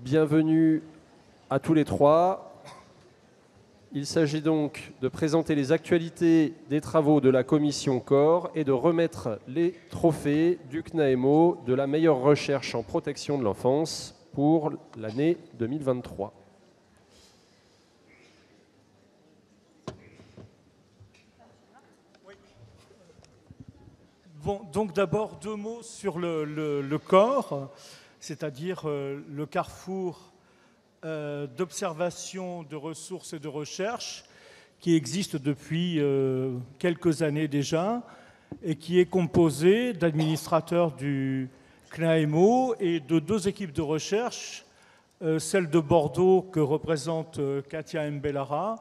Bienvenue à tous les trois. Il s'agit donc de présenter les actualités des travaux de la commission COR et de remettre les trophées du CNAEMO de la meilleure recherche en protection de l'enfance pour l'année 2023. Bon, donc d'abord 2 mots sur le COR, c'est-à-dire le carrefour d'observation, de ressources et de recherche qui existe depuis quelques années déjà et qui est composé d'administrateurs du CNAEMO et de 2 équipes de recherche, celle de Bordeaux que représente Katia Mbellara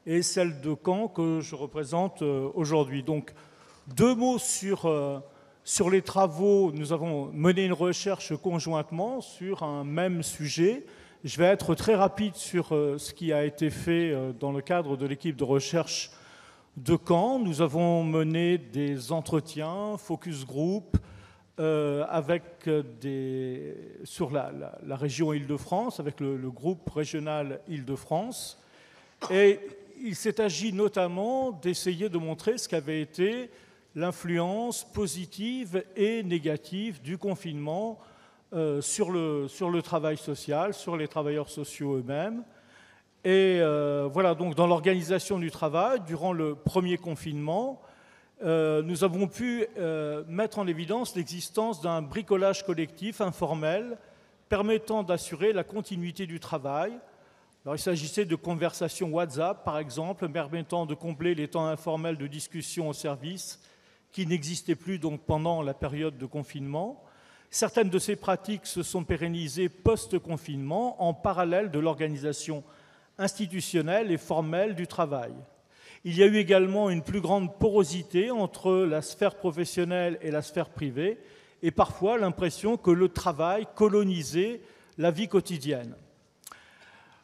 et celle de Caen que je représente aujourd'hui. Donc, 2 mots sur les travaux. Nous avons mené une recherche conjointement sur un même sujet. Je vais être très rapide sur ce qui a été fait dans le cadre de l'équipe de recherche de Caen. Nous avons mené des entretiens, focus group, sur la région Île-de-France, avec le groupe régional Île-de-France. Et il s'est agi notamment d'essayer de montrer ce qu'avait été l'influence positive et négative du confinement sur le travail social, sur les travailleurs sociaux eux-mêmes. Et voilà, donc dans l'organisation du travail, durant le premier confinement, nous avons pu mettre en évidence l'existence d'un bricolage collectif informel permettant d'assurer la continuité du travail. Alors, il s'agissait de conversations WhatsApp, par exemple, permettant de combler les temps informels de discussion au service qui n'existaient plus donc pendant la période de confinement. Certaines de ces pratiques se sont pérennisées post-confinement en parallèle de l'organisation institutionnelle et formelle du travail. Il y a eu également une plus grande porosité entre la sphère professionnelle et la sphère privée et parfois l'impression que le travail colonisait la vie quotidienne.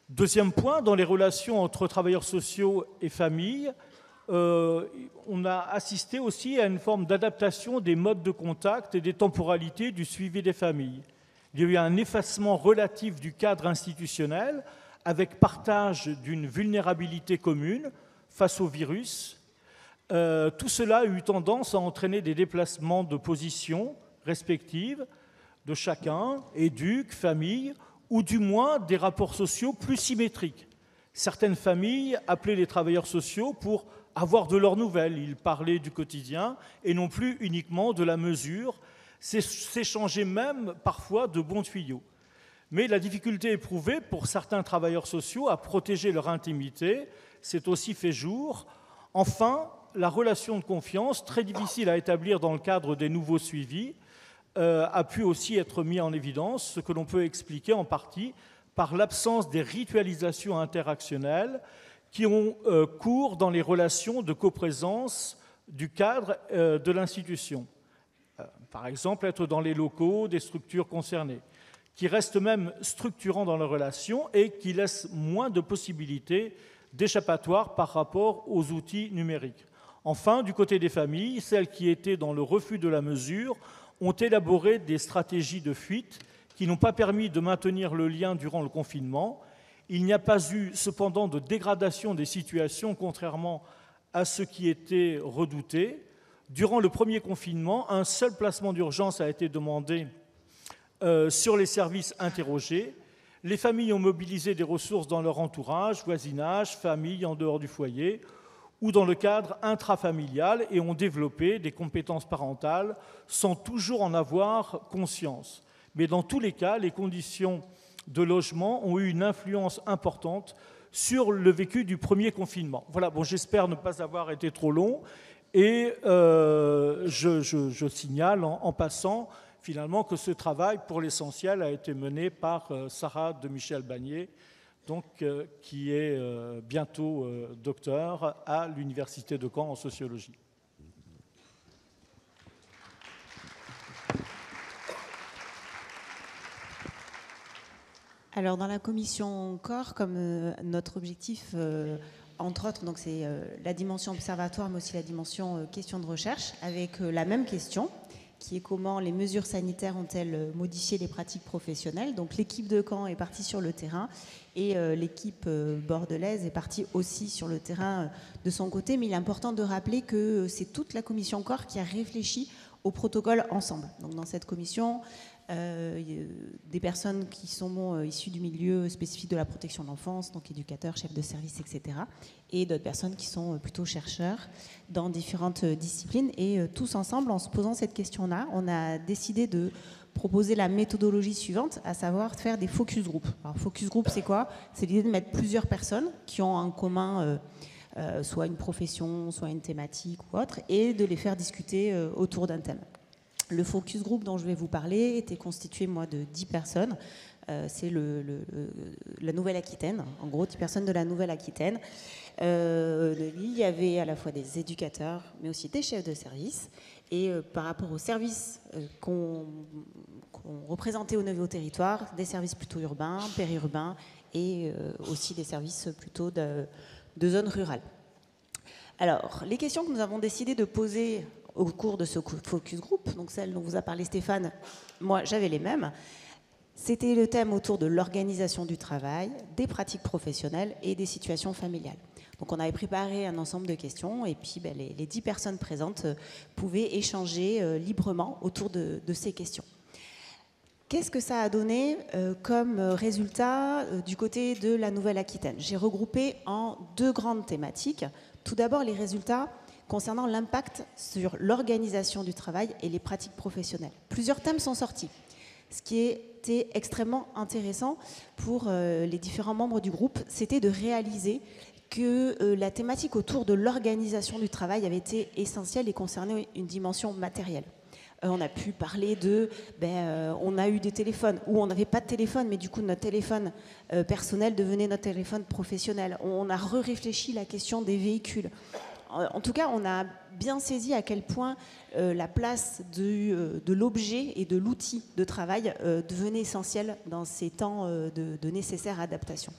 Deuxième point, dans les relations entre travailleurs sociaux et familles, on a assisté aussi à une forme d'adaptation des modes de contact et des temporalités du suivi des familles. Il y a eu un effacement relatif du cadre institutionnel avec partage d'une vulnérabilité commune face au virus. Tout cela a eu tendance à entraîner des déplacements de positions respectives de chacun, éduc, famille, ou du moins des rapports sociaux plus symétriques. Certaines familles appelaient les travailleurs sociaux pour avoir de leurs nouvelles. Ils parlaient du quotidien et non plus uniquement de la mesure, s'échangeaient même parfois de bons tuyaux. Mais la difficulté éprouvée pour certains travailleurs sociaux à protéger leur intimité s'est aussi fait jour. Enfin, la relation de confiance, très difficile à établir dans le cadre des nouveaux suivis, a pu aussi être mis en évidence, ce que l'on peut expliquer en partie par l'absence des ritualisations interactionnelles qui ont cours dans les relations de coprésence du cadre de l'institution. Par exemple, être dans les locaux des structures concernées, qui restent même structurants dans leurs relations et qui laissent moins de possibilités d'échappatoire par rapport aux outils numériques. Enfin, du côté des familles, celles qui étaient dans le refus de la mesure ont élaboré des stratégies de fuite qui n'ont pas permis de maintenir le lien durant le confinement. Il n'y a pas eu cependant de dégradation des situations, contrairement à ce qui était redouté. Durant le premier confinement, un seul placement d'urgence a été demandé sur les services interrogés. Les familles ont mobilisé des ressources dans leur entourage, voisinage, famille en dehors du foyer ou dans le cadre intrafamilial et ont développé des compétences parentales sans toujours en avoir conscience. Mais dans tous les cas, les conditions de logement ont eu une influence importante sur le vécu du premier confinement. Voilà, bon, j'espère ne pas avoir été trop long et je signale en passant finalement que ce travail, pour l'essentiel, a été mené par Sarah de Michel-Bagné, donc, qui est bientôt docteur à l'Université de Caen en sociologie. Alors, dans la commission COR, comme notre objectif, entre autres, donc c'est la dimension observatoire, mais aussi la dimension question de recherche, avec la même question. qui est comment les mesures sanitaires ont-elles modifié les pratiques professionnelles. Donc l'équipe de Caen est partie sur le terrain et l'équipe bordelaise est partie aussi sur le terrain de son côté. Mais il est important de rappeler que c'est toute la commission corps qui a réfléchi au protocole ensemble. Donc dans cette commission, des personnes qui sont issues du milieu spécifique de la protection de l'enfance, donc éducateurs, chefs de service, etc. Et d'autres personnes qui sont plutôt chercheurs dans différentes disciplines. Et tous ensemble, en se posant cette question-là, on a décidé de proposer la méthodologie suivante, à savoir faire des focus group. Alors focus group, c'est quoi? C'est l'idée de mettre plusieurs personnes qui ont en commun soit une profession, soit une thématique ou autre, et de les faire discuter autour d'un thème. Le focus group dont je vais vous parler était constitué, moi, de 10 personnes. C'est la Nouvelle-Aquitaine, en gros, 10 personnes de la Nouvelle-Aquitaine. Il y avait à la fois des éducateurs, mais aussi des chefs de service. Et par rapport aux services qu'on représentait au nouveau territoire, des services plutôt urbains, périurbains, et aussi des services plutôt de zones rurales. Alors, les questions que nous avons décidé de poser au cours de ce focus group, donc celle dont vous a parlé Stéphane, moi j'avais les mêmes. C'était le thème autour de l'organisation du travail, des pratiques professionnelles et des situations familiales. Donc on avait préparé un ensemble de questions et puis les 10 personnes présentes pouvaient échanger librement autour de ces questions. Qu'est-ce que ça a donné comme résultat du côté de la Nouvelle-Aquitaine? J'ai regroupé en 2 grandes thématiques. Tout d'abord les résultats concernant l'impact sur l'organisation du travail et les pratiques professionnelles. Plusieurs thèmes sont sortis, ce qui était extrêmement intéressant pour les différents membres du groupe, c'était de réaliser que la thématique autour de l'organisation du travail avait été essentielle et concernait une dimension matérielle. On a pu parler on a eu des téléphones, ou on n'avait pas de téléphone, mais du coup notre téléphone personnel devenait notre téléphone professionnel. On a réfléchi la question des véhicules. En tout cas, on a bien saisi à quel point la place de l'objet et de l'outil de travail devenait essentielle dans ces temps de nécessaire adaptation.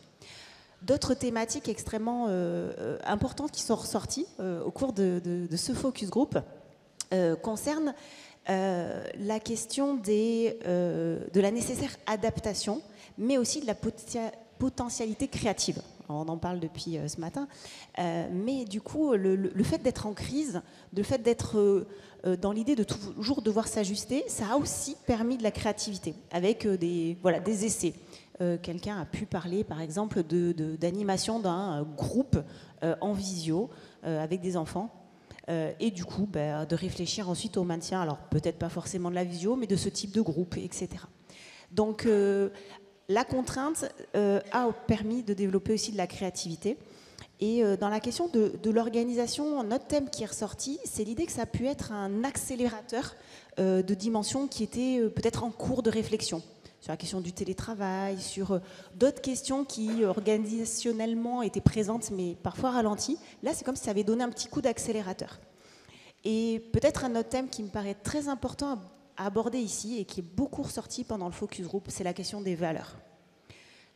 D'autres thématiques extrêmement importantes qui sont ressorties au cours de ce focus group concernent la question de la nécessaire adaptation, mais aussi de la potentialité créative. On en parle depuis ce matin, mais du coup, le fait d'être en crise, le fait d'être dans l'idée de toujours devoir s'ajuster, ça a aussi permis de la créativité, avec des essais. Quelqu'un a pu parler, par exemple, d'animation d'un groupe en visio avec des enfants, et du coup, de réfléchir ensuite au maintien, alors peut-être pas forcément de la visio, mais de ce type de groupe, etc. Donc, la contrainte a permis de développer aussi de la créativité. Et dans la question de l'organisation, notre thème qui est ressorti, c'est l'idée que ça a pu être un accélérateur de dimensions qui étaient peut-être en cours de réflexion, sur la question du télétravail, sur d'autres questions qui organisationnellement étaient présentes mais parfois ralenties. Là, c'est comme si ça avait donné un petit coup d'accélérateur. Et peut-être un autre thème qui me paraît très important à aborder ici et qui est beaucoup ressorti pendant le focus group, c'est la question des valeurs.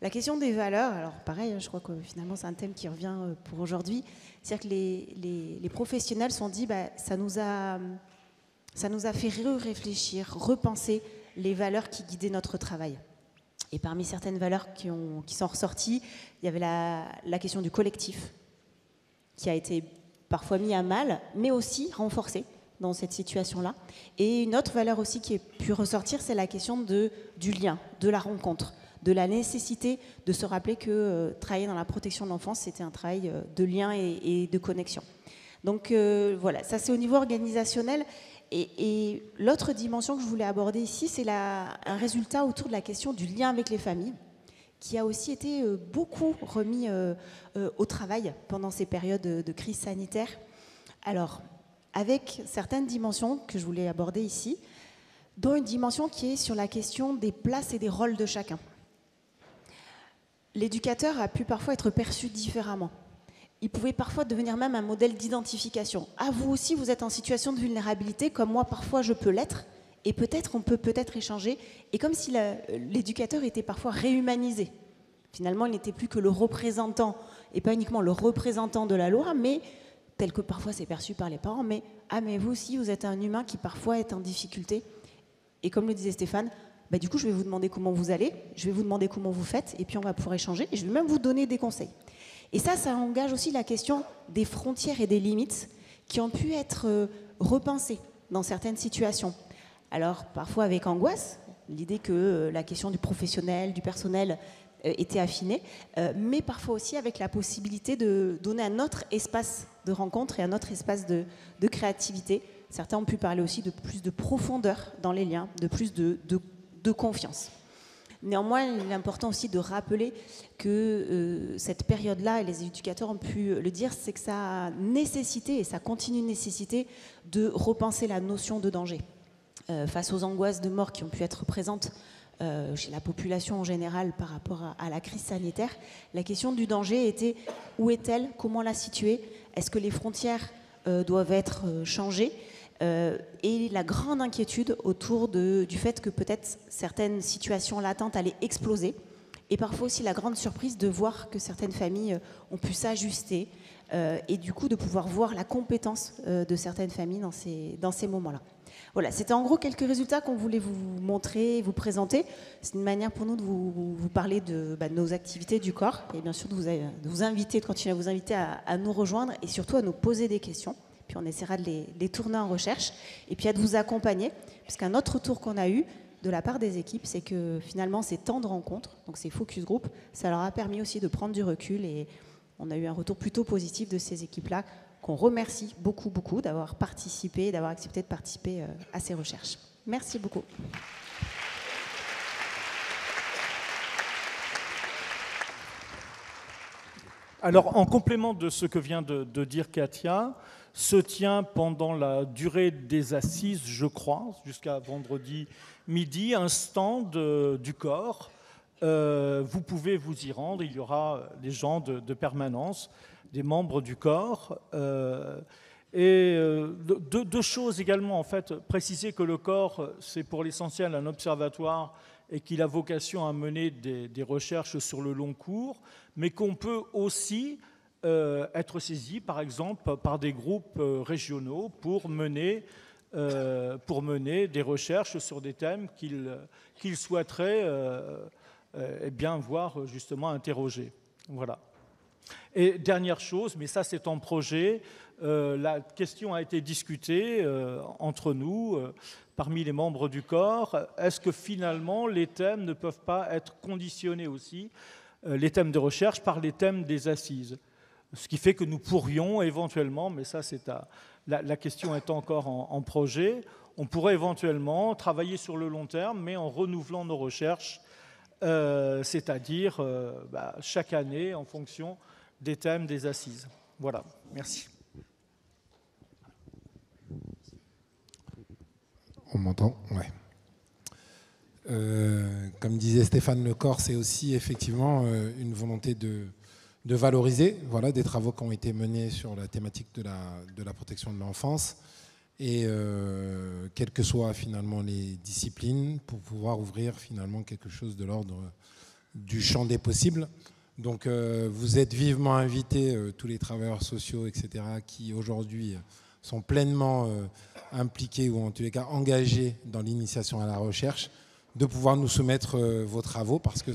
La question des valeurs, alors pareil, je crois que finalement c'est un thème qui revient pour aujourd'hui, c'est-à-dire que les professionnels se sont dit ça nous a fait réfléchir, repenser les valeurs qui guidaient notre travail. Et parmi certaines valeurs qui sont ressorties, il y avait la question du collectif, qui a été parfois mis à mal, mais aussi renforcée dans cette situation-là. Et une autre valeur aussi qui a pu ressortir, c'est la question du lien, de la rencontre, de la nécessité de se rappeler que travailler dans la protection de l'enfance, c'était un travail de lien et de connexion. Donc voilà, ça c'est au niveau organisationnel. Et l'autre dimension que je voulais aborder ici, c'est un résultat autour de la question du lien avec les familles, qui a aussi été beaucoup remis au travail pendant ces périodes de crise sanitaire. Alors, avec certaines dimensions que je voulais aborder ici, dont une dimension qui est sur la question des places et des rôles de chacun. L'éducateur a pu parfois être perçu différemment. Il pouvait parfois devenir même un modèle d'identification. Ah, vous aussi, vous êtes en situation de vulnérabilité, comme moi, parfois, je peux l'être, et on peut peut-être échanger. Et comme si l'éducateur était parfois réhumanisé. Finalement, il n'était plus que le représentant, et pas uniquement le représentant de la loi, mais tel que parfois c'est perçu par les parents, mais vous aussi, vous êtes un humain qui parfois est en difficulté. Et comme le disait Stéphane, du coup, je vais vous demander comment vous allez, je vais vous demander comment vous faites, et puis on va pouvoir échanger, et je vais même vous donner des conseils. Et ça engage aussi la question des frontières et des limites qui ont pu être repensées dans certaines situations. Alors, parfois avec angoisse, l'idée que la question du professionnel, du personnel était affinée, mais parfois aussi avec la possibilité de donner un autre espace de rencontre et un autre espace de créativité. Certains ont pu parler aussi de plus de profondeur dans les liens, de plus de confiance. Néanmoins, il est important aussi de rappeler que cette période-là, et les éducateurs ont pu le dire, c'est que ça a nécessité, et ça continue de nécessiter, de repenser la notion de danger. Face aux angoisses de mort qui ont pu être présentes chez la population en général par rapport à la crise sanitaire, la question du danger était où est-elle, comment la situer, est-ce que les frontières doivent être changées, et la grande inquiétude autour du fait que peut-être certaines situations latentes allaient exploser, et parfois aussi la grande surprise de voir que certaines familles ont pu s'ajuster, et du coup de pouvoir voir la compétence de certaines familles dans ces moments-là. Voilà, c'était en gros quelques résultats qu'on voulait vous montrer, vous présenter. C'est une manière pour nous de vous parler de nos activités du corps, et bien sûr de vous inviter, de continuer à vous inviter à nous rejoindre, et surtout à nous poser des questions. Puis on essaiera de les tourner en recherche, et puis à de vous accompagner, puisqu'un autre retour qu'on a eu de la part des équipes, c'est que finalement ces temps de rencontre, donc ces focus group, ça leur a permis aussi de prendre du recul, et on a eu un retour plutôt positif de ces équipes-là, qu'on remercie beaucoup, beaucoup d'avoir participé, d'avoir accepté de participer à ces recherches. Merci beaucoup. Alors, en complément de ce que vient de dire Katia, se tient pendant la durée des assises, je crois, jusqu'à vendredi midi, un stand du corps. Vous pouvez vous y rendre, il y aura des gens de permanence, des membres du corps. Deux choses également, en fait, préciser que le corps, c'est pour l'essentiel un observatoire et qu'il a vocation à mener des recherches sur le long cours, mais qu'on peut aussi être saisi, par exemple, par des groupes régionaux pour mener des recherches sur des thèmes qu'ils souhaiteraient voir justement interroger. Voilà. Et dernière chose, mais ça c'est en projet, la question a été discutée entre nous, parmi les membres du corps. Est-ce que finalement les thèmes ne peuvent pas être conditionnés aussi, les thèmes de recherche, par les thèmes des assises? Ce qui fait que nous pourrions éventuellement, mais ça c'est la question est encore en projet, on pourrait éventuellement travailler sur le long terme, mais en renouvelant nos recherches, c'est-à-dire chaque année en fonction des thèmes des assises. Voilà, merci. On m'entend? Ouais. Comme disait Stéphane, le corps, c'est aussi effectivement une volonté de valoriser des travaux qui ont été menés sur la thématique de la protection de l'enfance, et quelles que soient finalement les disciplines, pour pouvoir ouvrir finalement quelque chose de l'ordre du champ des possibles. Donc vous êtes vivement invités, tous les travailleurs sociaux, etc., qui aujourd'hui sont pleinement impliqués ou en tous les cas engagés dans l'initiation à la recherche, de pouvoir nous soumettre vos travaux, parce que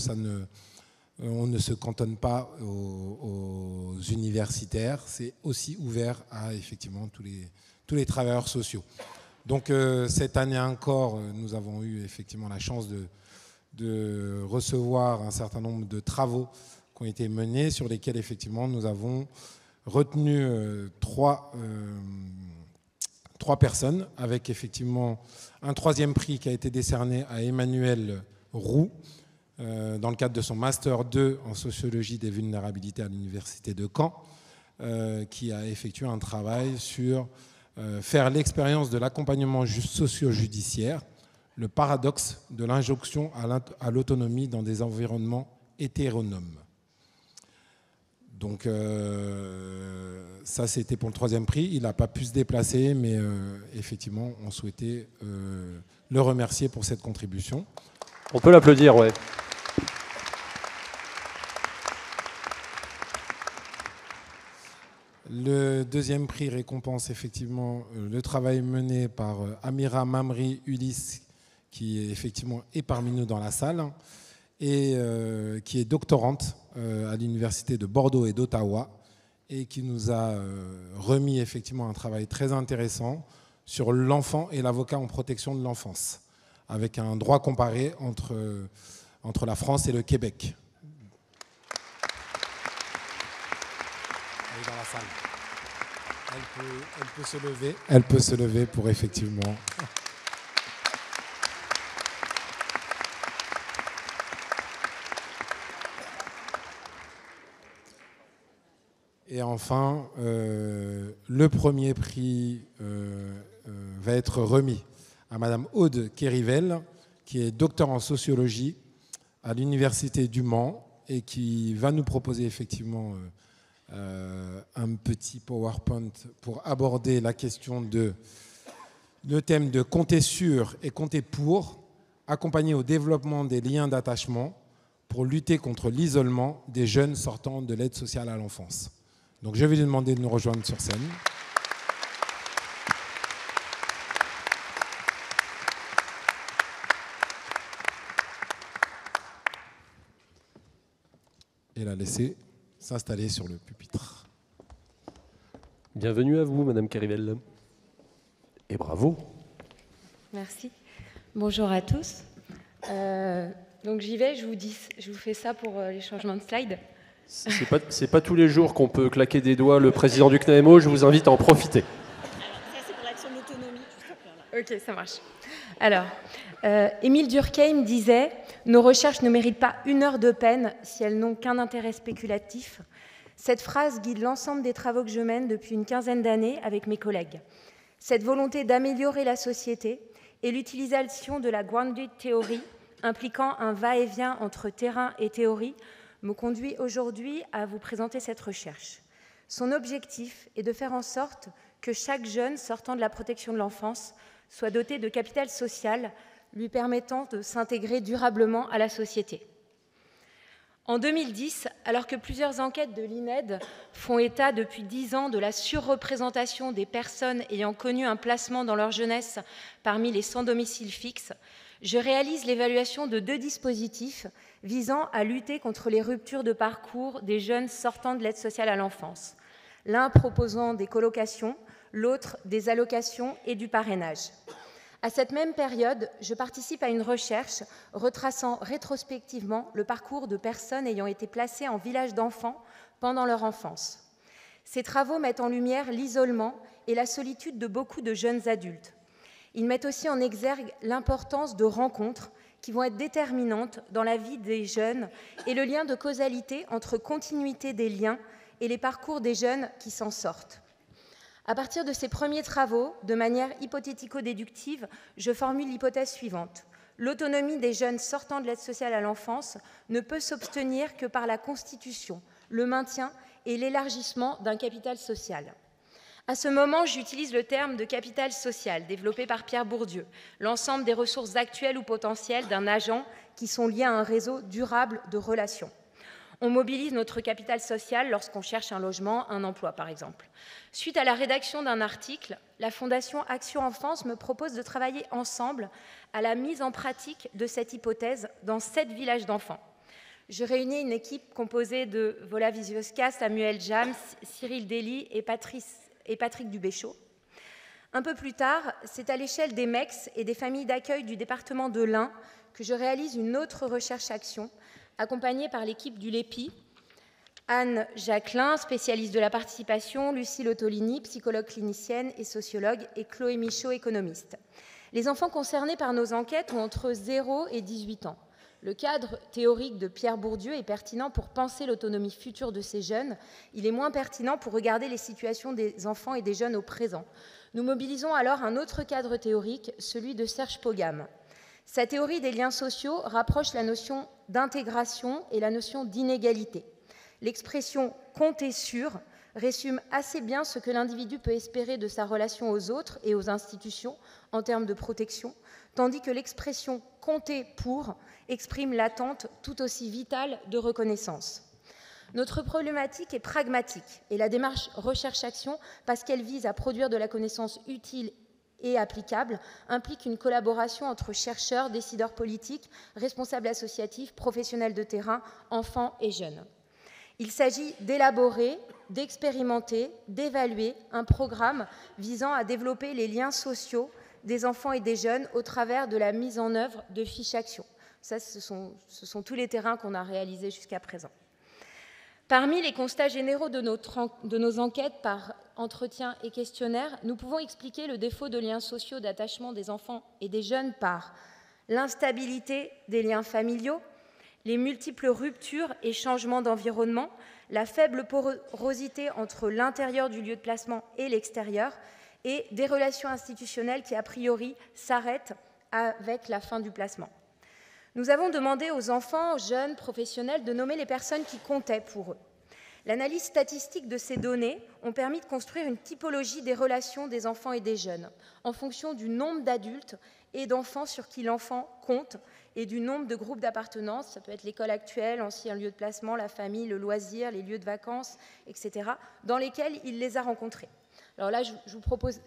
on ne se cantonne pas aux universitaires, c'est aussi ouvert à effectivement tous les travailleurs sociaux. Donc cette année encore, nous avons eu effectivement la chance de recevoir un certain nombre de travaux qui ont été menés, sur lesquels effectivement nous avons retenu trois personnes, avec effectivement un troisième prix qui a été décerné à Emmanuel Roux, dans le cadre de son Master 2 en sociologie des vulnérabilités à l'Université de Caen, qui a effectué un travail sur faire l'expérience de l'accompagnement socio-judiciaire, le paradoxe de l'injonction à l'autonomie dans des environnements hétéronomes. Donc ça, c'était pour le troisième prix. Il n'a pas pu se déplacer, mais effectivement, on souhaitait le remercier pour cette contribution. On peut l'applaudir, ouais. Le deuxième prix récompense effectivement le travail mené par Amira Mamri Ulysse, qui est effectivement parmi nous dans la salle, et qui est doctorante à l'université de Bordeaux et d'Ottawa, et qui nous a remis effectivement un travail très intéressant sur l'enfant et l'avocat en protection de l'enfance, avec un droit comparé entre la France et le Québec. Elle est dans la salle. Elle peut se lever. Elle peut se lever pour effectivement... Et enfin, le premier prix va être remis à Madame Aude Kérivel, qui est docteur en sociologie à l'Université du Mans et qui va nous proposer effectivement un petit PowerPoint pour aborder la question le thème de compter sur et compter pour, accompagner au développement des liens d'attachement pour lutter contre l'isolement des jeunes sortant de l'aide sociale à l'enfance. Donc je vais lui demander de nous rejoindre sur scène. Et la laisser s'installer sur le pupitre. Bienvenue à vous, Madame Kérivel. Et bravo. Merci. Bonjour à tous. Donc j'y vais, je vous fais ça pour les changements de slide. C'est pas tous les jours qu'on peut claquer des doigts le président du CNAMO, je vous invite à en profiter. Ça, c'est pour l'action d'autonomie. Ok, ça marche. Alors, Émile Durkheim disait « Nos recherches ne méritent pas une heure de peine si elles n'ont qu'un intérêt spéculatif ». Cette phrase guide l'ensemble des travaux que je mène depuis une quinzaine d'années avec mes collègues. Cette volonté d'améliorer la société et l'utilisation de la grounded theory, impliquant un va-et-vient entre terrain et théorie, me conduit aujourd'hui à vous présenter cette recherche. Son objectif est de faire en sorte que chaque jeune sortant de la protection de l'enfance soit doté de capital social lui permettant de s'intégrer durablement à la société. En 2010, alors que plusieurs enquêtes de l'INED font état depuis 10 ans de la surreprésentation des personnes ayant connu un placement dans leur jeunesse parmi les sans domicile fixe, je réalise l'évaluation de 2 dispositifs visant à lutter contre les ruptures de parcours des jeunes sortant de l'aide sociale à l'enfance, l'un proposant des colocations, l'autre des allocations et du parrainage. À cette même période, je participe à une recherche retraçant rétrospectivement le parcours de personnes ayant été placées en village d'enfants pendant leur enfance. Ces travaux mettent en lumière l'isolement et la solitude de beaucoup de jeunes adultes. Ils mettent aussi en exergue l'importance de rencontres qui vont être déterminantes dans la vie des jeunes et le lien de causalité entre continuité des liens et les parcours des jeunes qui s'en sortent. À partir de ces premiers travaux, de manière hypothético-déductive, je formule l'hypothèse suivante. L'autonomie des jeunes sortant de l'aide sociale à l'enfance ne peut s'obtenir que par la constitution, le maintien et l'élargissement d'un capital social. À ce moment, j'utilise le terme de capital social développé par Pierre Bourdieu, l'ensemble des ressources actuelles ou potentielles d'un agent qui sont liées à un réseau durable de relations. On mobilise notre capital social lorsqu'on cherche un logement, un emploi par exemple. Suite à la rédaction d'un article, la Fondation Action Enfance me propose de travailler ensemble à la mise en pratique de cette hypothèse dans 7 villages d'enfants. Je réunis une équipe composée de Vola Vizioska, Samuel Jams, Cyril Dely et Patrick Dubéchaud. Un peu plus tard, c'est à l'échelle des MEX et des familles d'accueil du département de l'Ain que je réalise une autre recherche-action accompagnée par l'équipe du LEPI, Anne Jacquelin, spécialiste de la participation, Lucille Ottolini, psychologue clinicienne et sociologue, et Chloé Michaud, économiste. Les enfants concernés par nos enquêtes ont entre 0 et 18 ans. Le cadre théorique de Pierre Bourdieu est pertinent pour penser l'autonomie future de ces jeunes. Il est moins pertinent pour regarder les situations des enfants et des jeunes au présent. Nous mobilisons alors un autre cadre théorique, celui de Serge Pogam. Sa théorie des liens sociaux rapproche la notion d'intégration et la notion d'inégalité. L'expression « compter sur » résume assez bien ce que l'individu peut espérer de sa relation aux autres et aux institutions en termes de protection, tandis que l'expression « compter pour » exprime l'attente tout aussi vitale de reconnaissance. Notre problématique est pragmatique et la démarche recherche-action, parce qu'elle vise à produire de la connaissance utile et applicable, implique une collaboration entre chercheurs, décideurs politiques, responsables associatifs, professionnels de terrain, enfants et jeunes. Il s'agit d'élaborer, d'expérimenter, d'évaluer un programme visant à développer les liens sociaux des enfants et des jeunes au travers de la mise en œuvre de fiches actions. Ça, ce sont tous les terrains qu'on a réalisés jusqu'à présent. Parmi les constats généraux de nos enquêtes par entretien et questionnaire, nous pouvons expliquer le défaut de liens sociaux d'attachement des enfants et des jeunes par l'instabilité des liens familiaux, les multiples ruptures et changements d'environnement, la faible porosité entre l'intérieur du lieu de placement et l'extérieur, et des relations institutionnelles qui, a priori, s'arrêtent avec la fin du placement. Nous avons demandé aux enfants, aux jeunes, professionnels de nommer les personnes qui comptaient pour eux. L'analyse statistique de ces données ont permis de construire une typologie des relations des enfants et des jeunes en fonction du nombre d'adultes et d'enfants sur qui l'enfant compte et du nombre de groupes d'appartenance. Ça peut être l'école actuelle, l'ancien lieu de placement, la famille, le loisir, les lieux de vacances, etc., dans lesquels il les a rencontrés. Alors là, je vous propose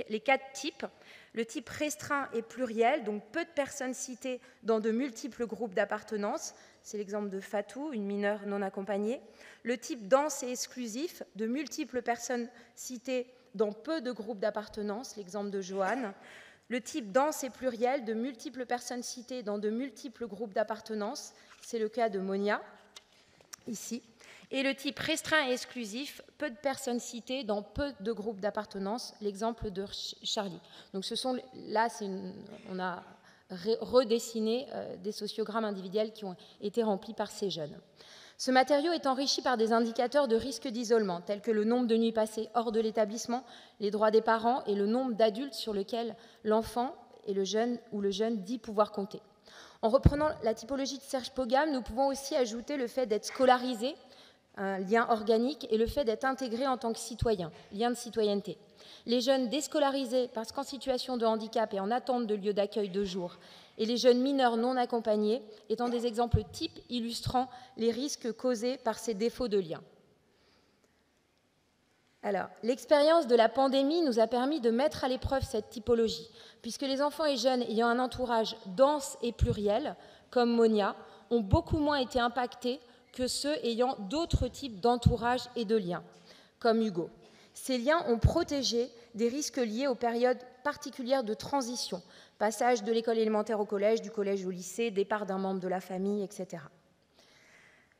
les 4 types. Le type restreint et pluriel, donc peu de personnes citées dans de multiples groupes d'appartenance. C'est l'exemple de Fatou, une mineure non accompagnée. Le type dense et exclusif, de multiples personnes citées dans peu de groupes d'appartenance, l'exemple de Joanne. Le type dense et pluriel, de multiples personnes citées dans de multiples groupes d'appartenance, c'est le cas de Monia, ici. Et le type restreint et exclusif, peu de personnes citées dans peu de groupes d'appartenance, l'exemple de Charlie. Donc là, on a redessiné des sociogrammes individuels qui ont été remplis par ces jeunes. Ce matériau est enrichi par des indicateurs de risque d'isolement, tels que le nombre de nuits passées hors de l'établissement, les droits des parents et le nombre d'adultes sur lesquels l'enfant et le jeune dit pouvoir compter. En reprenant la typologie de Serge Pogam, nous pouvons aussi ajouter le fait d'être scolarisé, un lien organique, et le fait d'être intégré en tant que citoyen, lien de citoyenneté. Les jeunes déscolarisés parce qu'en situation de handicap et en attente de lieu d'accueil de jour, et les jeunes mineurs non accompagnés étant des exemples types illustrant les risques causés par ces défauts de lien. Alors, l'expérience de la pandémie nous a permis de mettre à l'épreuve cette typologie, puisque les enfants et jeunes ayant un entourage dense et pluriel, comme Monia, ont beaucoup moins été impactés que ceux ayant d'autres types d'entourage et de liens, comme Hugo. Ces liens ont protégé des risques liés aux périodes particulières de transition, passage de l'école élémentaire au collège, du collège au lycée, départ d'un membre de la famille, etc.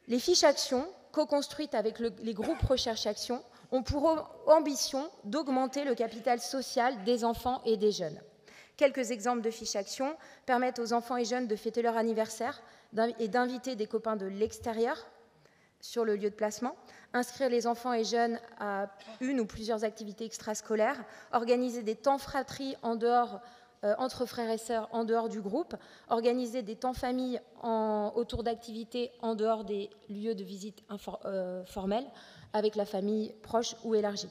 Les fiches actions, co-construites avec les groupes recherche-action, ont pour ambition d'augmenter le capital social des enfants et des jeunes. Quelques exemples de fiches actions permettent aux enfants et jeunes de fêter leur anniversaire et d'inviter des copains de l'extérieur sur le lieu de placement, inscrire les enfants et jeunes à une ou plusieurs activités extrascolaires, organiser des temps fratrie en dehors, entre frères et sœurs en dehors du groupe, organiser des temps famille autour d'activités en dehors des lieux de visite formels avec la famille proche ou élargie.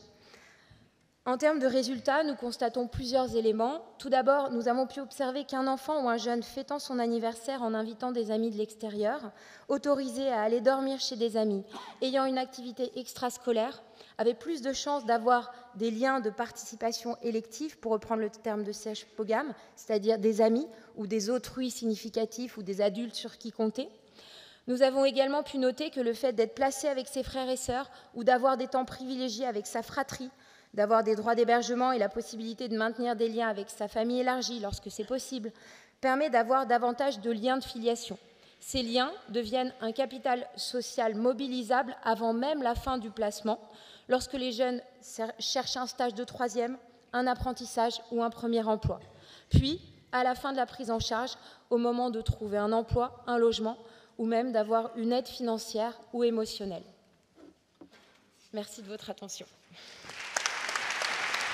En termes de résultats, nous constatons plusieurs éléments. Tout d'abord, nous avons pu observer qu'un enfant ou un jeune fêtant son anniversaire en invitant des amis de l'extérieur, autorisé à aller dormir chez des amis, ayant une activité extrascolaire, avait plus de chances d'avoir des liens de participation élective, pour reprendre le terme de Serge Pogam, c'est-à-dire des amis ou des autrui significatifs ou des adultes sur qui compter. Nous avons également pu noter que le fait d'être placé avec ses frères et sœurs ou d'avoir des temps privilégiés avec sa fratrie, d'avoir des droits d'hébergement et la possibilité de maintenir des liens avec sa famille élargie lorsque c'est possible, permet d'avoir davantage de liens de filiation. Ces liens deviennent un capital social mobilisable avant même la fin du placement, lorsque les jeunes cherchent un stage de 3e, un apprentissage ou un premier emploi. Puis, à la fin de la prise en charge, au moment de trouver un emploi, un logement, ou même d'avoir une aide financière ou émotionnelle. Merci de votre attention.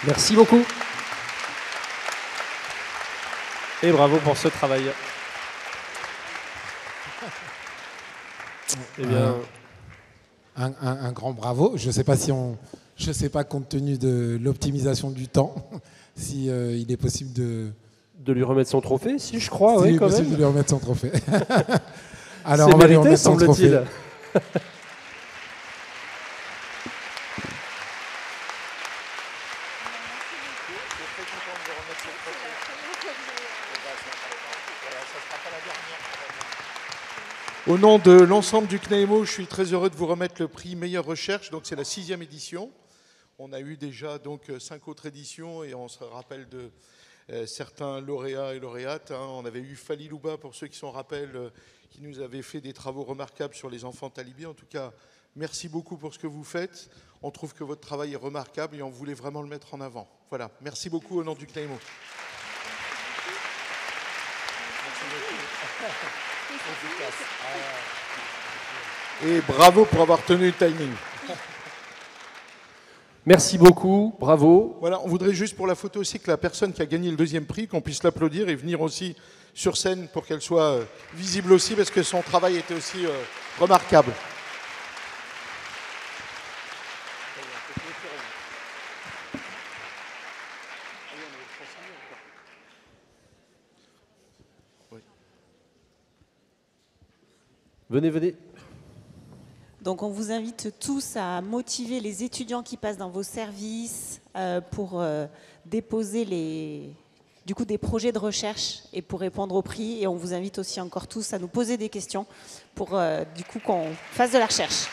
Merci beaucoup. Et bravo pour ce travail. Eh bien, un grand bravo. Je ne sais pas compte tenu de l'optimisation du temps, si il est possible de lui remettre son trophée, si je crois, oui, quand même. C'est possible de lui remettre son trophée. Alors, c'est mérité, semble-t-il. Au nom de l'ensemble du CNAEMO, je suis très heureux de vous remettre le prix Meilleure Recherche. Donc c'est la 6e édition. On a eu déjà donc 5 autres éditions et on se rappelle de certains lauréats et lauréates. On avait eu Fali Louba, pour ceux qui s'en rappellent, qui nous avait fait des travaux remarquables sur les enfants talibés. En tout cas, merci beaucoup pour ce que vous faites. On trouve que votre travail est remarquable et on voulait vraiment le mettre en avant. Voilà, merci beaucoup au nom du CNAEMO. Et bravo pour avoir tenu le timing. Merci beaucoup, bravo. Voilà, on voudrait juste pour la photo aussi que la personne qui a gagné le 2e prix, qu'on puisse l'applaudir et venir aussi sur scène pour qu'elle soit visible aussi, parce que son travail était aussi remarquable. Venez, venez. Donc on vous invite tous à motiver les étudiants qui passent dans vos services pour déposer des projets de recherche et pour répondre au prix. Et on vous invite aussi encore tous à nous poser des questions pour qu'on fasse de la recherche.